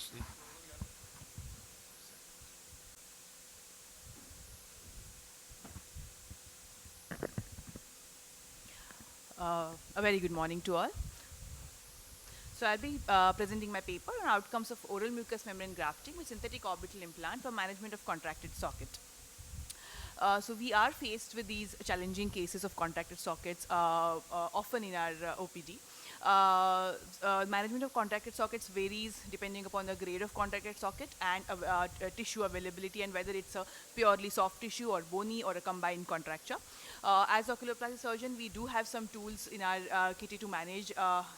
closely. A very good morning to all. So I'll be presenting my paper on outcomes of oral mucous membrane grafting with synthetic orbital implant for management of contracted socket. So we are faced with these challenging cases of contracted sockets often in our OPD. Management of contracted sockets varies depending upon the grade of contracted socket and tissue availability and whether it's a purely soft tissue or bony or a combined contracture. As oculoplastic surgeon, we do have some tools in our kitty to manage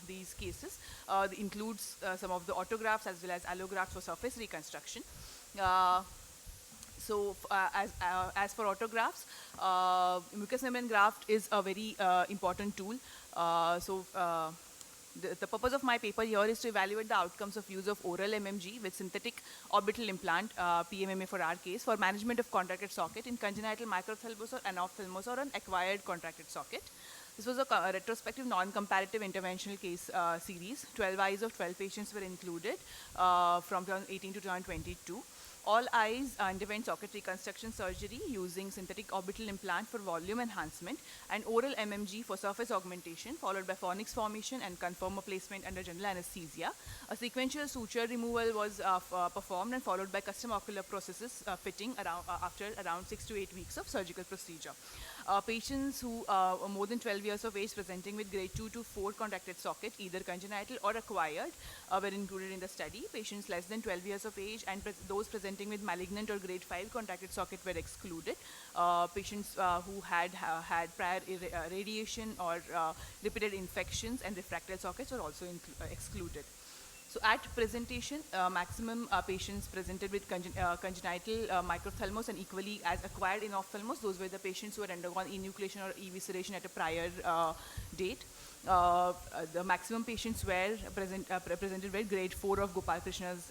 these cases. It includes some of the autografts as well as allografts for surface reconstruction. Uh, as for autographs, mucous membrane graft is a very important tool. The purpose of my paper here is to evaluate the outcomes of use of oral MMG with synthetic orbital implant, PMMA for our case, for management of contracted socket in congenital microphthalmos or anophthalmos or an acquired contracted socket. This was a retrospective non-comparative interventional case series. 12 eyes of 12 patients were included from 2018 to 2022. All eyes underwent socket reconstruction surgery using synthetic orbital implant for volume enhancement and oral MMG for surface augmentation, followed by fornix formation and conformer placement under general anesthesia. A sequential suture removal was performed and followed by custom ocular processes fitting after around 6 to 8 weeks of surgical procedure. Patients who are more than 12 years of age presenting with grade 2 to 4 contracted socket, either congenital or acquired, were included in the study. Patients less than 12 years of age and those presenting with malignant or grade 5 contracted socket were excluded. Patients who had prior radiation or repeated infections and refractory sockets were also excluded. So at presentation, maximum patients presented with congenital microphthalmos and equally as acquired anophthalmos. Those were the patients who had undergone enucleation or evisceration at a prior date. The maximum patients were presented with grade 4 of Gopal Krishna's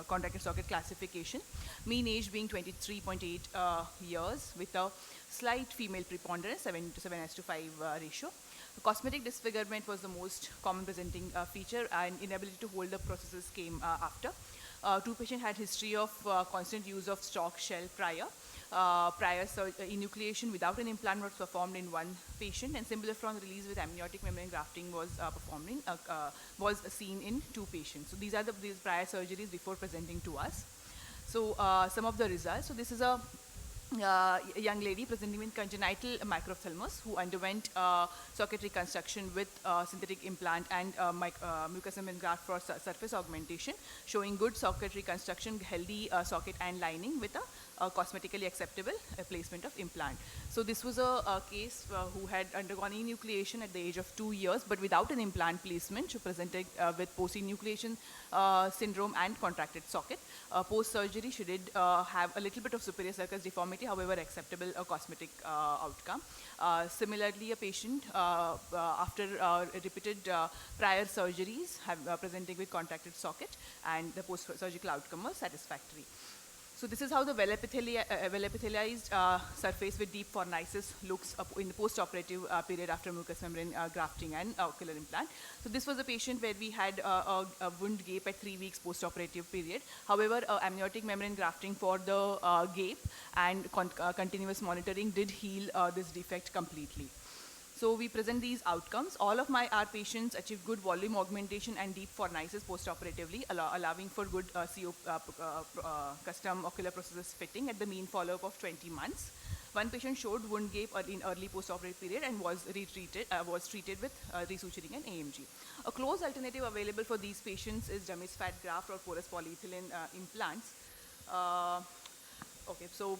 contracted socket classification. Mean age being 23.8 years with a slight female preponderance, 7:5 ratio. Cosmetic disfigurement was the most common presenting feature, and inability to hold the processes came after. Two patients had history of constant use of stalk shell prior. Prior enucleation without an implant was performed in one patient, and symbiophron release with amniotic membrane grafting was was seen in 2 patients. So these are these prior surgeries before presenting to us. So some of the results. So this is a young lady presenting with congenital microphthalmos who underwent socket reconstruction with synthetic implant and mucous membrane graft for surface augmentation, showing good socket reconstruction, healthy socket and lining with a cosmetically acceptable placement of implant. So this was a case who had undergone enucleation at the age of 2 years, but without an implant placement. She presented with post-enucleation syndrome and contracted socket. Post-surgery, she did have a little bit of superior sulcus deformity, however acceptable cosmetic outcome. Similarly, a patient after repeated prior surgeries presenting with contracted socket, and the post-surgical outcome was satisfactory. So this is how the well-epithelialized surface with deep fornicis looks in the post-operative period after mucous membrane grafting and ocular implant. So this was a patient where we had a wound gape at 3 weeks post-operative period. However, amniotic membrane grafting for the gape and continuous monitoring did heal this defect completely. So we present these outcomes. All of our patients achieved good volume augmentation and deep fornicis post-operatively, allowing for good custom ocular processes fitting at the mean follow-up of 20 months. One patient showed wound gape in early post-operative period and was treated with resuturing and AMG. A close alternative available for these patients is dummies fat graft or porous polyethylene implants. Okay, so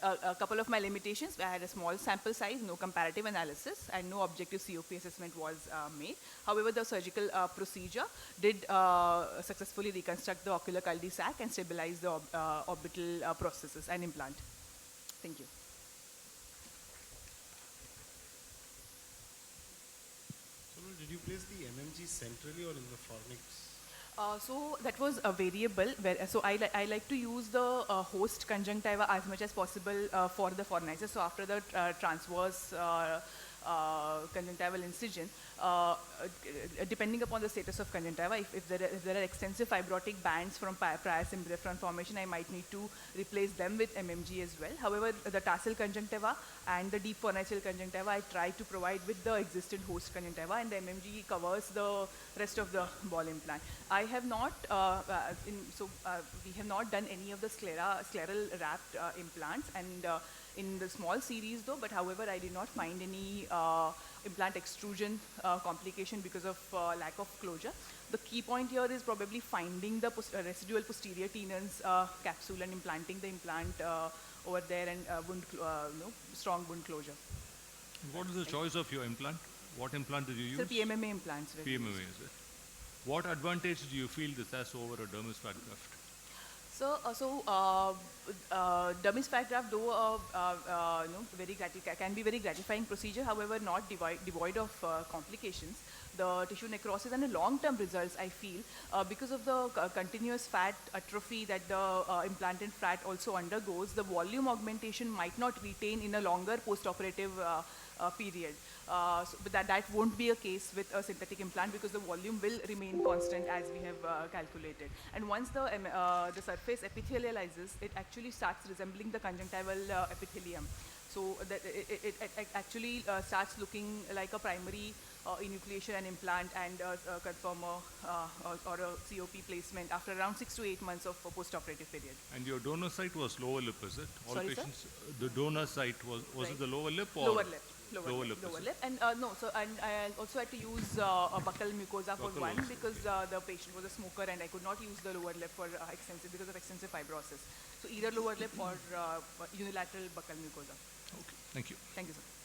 a couple of my limitations. I had a small sample size, no comparative analysis, and no objective COP assessment was made. However, the surgical procedure did successfully reconstruct the ocular cul-de-sac and stabilize the orbital processes and implant. Thank you. So, did you place the MMG centrally or in the fornix? So that was a variable. So I like to use the host conjunctiva as much as possible for the fornicis. So after the transverse conjunctival incision, depending upon the status of conjunctiva, if there are extensive fibrotic bands from prior Cimbreferon formation, I might need to replace them with MMG as well. However, the tarsal conjunctiva and the deep fornical conjunctiva, I try to provide with the existing host conjunctiva, and the MMG covers the rest of the ball implant. I have not, we have not done any of the scleral wrapped implants, and in the small series though, but however, I did not find any implant extrusion complication because of lack of closure. The key point here is probably finding the residual posterior tenons capsule and implanting the implant over there, and strong wound closure. What is the choice of your implant? What implant did you use? So PMMA implants. PMMA, is it? What advantage do you feel this has over a dermis fat graft? Dermis fat graft, though can be very gratifying procedure, however, not devoid of complications. The tissue necrosis and the long-term results, I feel, because of the continuous fat atrophy that the implanted fat also undergoes, the volume augmentation might not retain in a longer post-operative period. But that won't be a case with a synthetic implant, because the volume will remain constant as we have calculated. And once the surface epithelializes, it actually starts resembling the conjunctival epithelium. So that it actually starts looking like a primary enucleation and implant and conformer or a COP placement after around 6 to 8 months of post-operative period. And your donor site was lower lip, is it? All Sorry, patients, the donor site was right. it the lower lip or? Lower lip. Lower lip. And no, so and I also had to use a buccal mucosa for Buccal one, also, because the patient was a smoker and I could not use the lower lip for because of extensive fibrosis. So either lower lip or unilateral buccal mucosa. Okay, thank you. Thank you, sir.